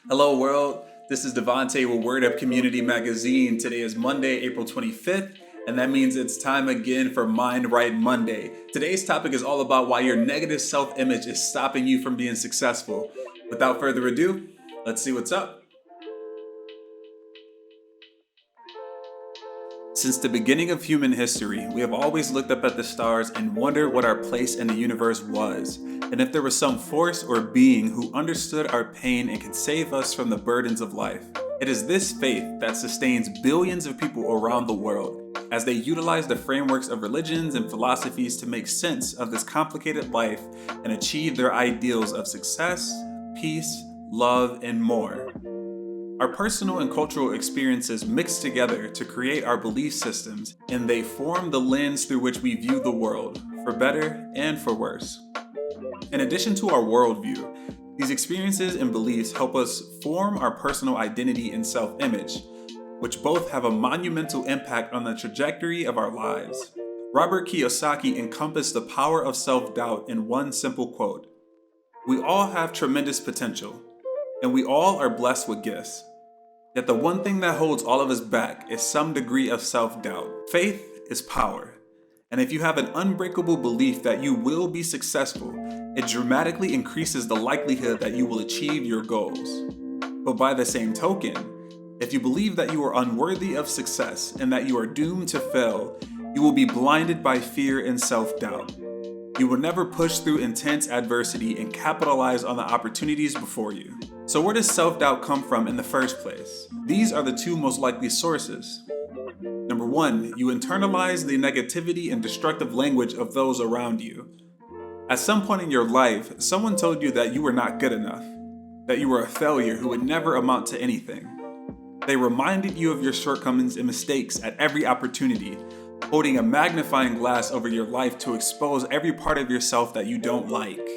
Hello, world. This is Devontae with Word Up Community Magazine. Today is Monday, April 25th, and that means it's time again for Mindright Monday. Today's topic is all about why your negative self-image is stopping you from being successful. Without further ado, let's see what's up. Since the beginning of human history, we have always looked up at the stars and wondered what our place in the universe was, and if there was some force or being who understood our pain and could save us from the burdens of life. It is this faith that sustains billions of people around the world, as they utilize the frameworks of religions and philosophies to make sense of this complicated life and achieve their ideals of success, peace, love, and more. Our personal and cultural experiences mix together to create our belief systems, and they form the lens through which we view the world, for better and for worse. In addition to our worldview, these experiences and beliefs help us form our personal identity and self-image, which both have a monumental impact on the trajectory of our lives. Robert Kiyosaki encompassed the power of self-doubt in one simple quote: "We all have tremendous potential, and we all are blessed with gifts. Yet the one thing that holds all of us back is some degree of self-doubt. Faith is power. And if you have an unbreakable belief that you will be successful, it dramatically increases the likelihood that you will achieve your goals. But by the same token, if you believe that you are unworthy of success and that you are doomed to fail, you will be blinded by fear and self-doubt. You will never push through intense adversity and capitalize on the opportunities before you." So where does self-doubt come from in the first place? These are the two most likely sources. Number one, you internalize the negativity and destructive language of those around you. At some point in your life, someone told you that you were not good enough, that you were a failure who would never amount to anything. They reminded you of your shortcomings and mistakes at every opportunity, holding a magnifying glass over your life to expose every part of yourself that you don't like.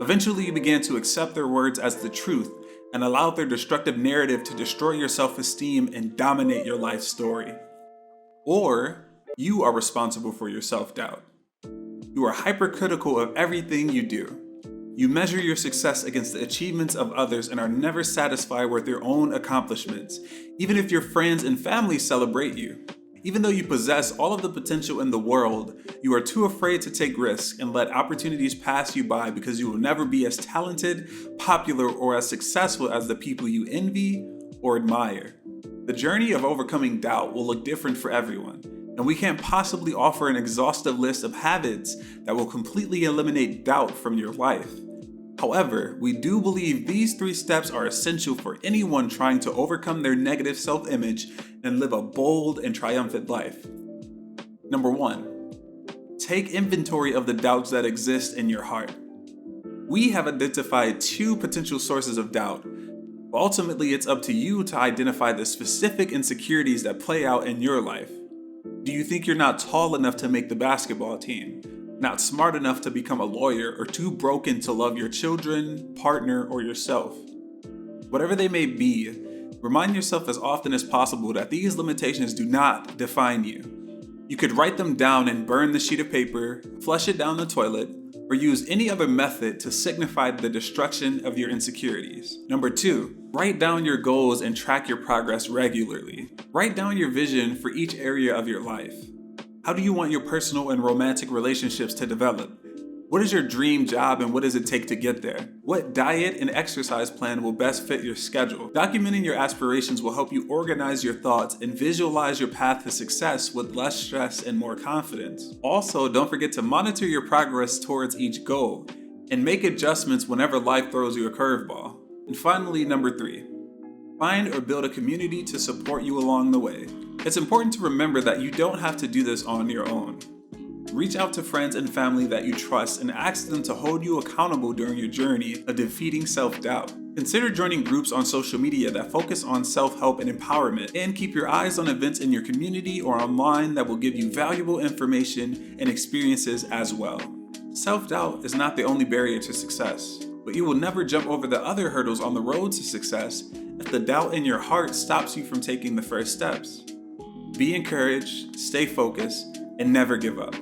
Eventually, you began to accept their words as the truth and allowed their destructive narrative to destroy your self-esteem and dominate your life story. Or, you are responsible for your self-doubt. You are hypercritical of everything you do. You measure your success against the achievements of others and are never satisfied with your own accomplishments, even if your friends and family celebrate you. Even though you possess all of the potential in the world, you are too afraid to take risks and let opportunities pass you by because you will never be as talented, popular, or as successful as the people you envy or admire. The journey of overcoming doubt will look different for everyone, and we can't possibly offer an exhaustive list of habits that will completely eliminate doubt from your life. However, we do believe these 3 steps are essential for anyone trying to overcome their negative self-image and live a bold and triumphant life. Number 1, take inventory of the doubts that exist in your heart. We have identified 2 potential sources of doubt, but ultimately it's up to you to identify the specific insecurities that play out in your life. Do you think you're not tall enough to make the basketball team? Not smart enough to become a lawyer, or too broken to love your children, partner, or yourself? Whatever they may be, remind yourself as often as possible that these limitations do not define you. You could write them down and burn the sheet of paper, flush it down the toilet, or use any other method to signify the destruction of your insecurities. Number 2, write down your goals and track your progress regularly. Write down your vision for each area of your life. How do you want your personal and romantic relationships to develop? What is your dream job and what does it take to get there? What diet and exercise plan will best fit your schedule? Documenting your aspirations will help you organize your thoughts and visualize your path to success with less stress and more confidence. Also, don't forget to monitor your progress towards each goal and make adjustments whenever life throws you a curveball. And finally, number 3, find or build a community to support you along the way. It's important to remember that you don't have to do this on your own. Reach out to friends and family that you trust and ask them to hold you accountable during your journey of defeating self-doubt. Consider joining groups on social media that focus on self-help and empowerment, and keep your eyes on events in your community or online that will give you valuable information and experiences as well. Self-doubt is not the only barrier to success, but you will never jump over the other hurdles on the road to success if the doubt in your heart stops you from taking the first steps. Be encouraged, stay focused, and never give up.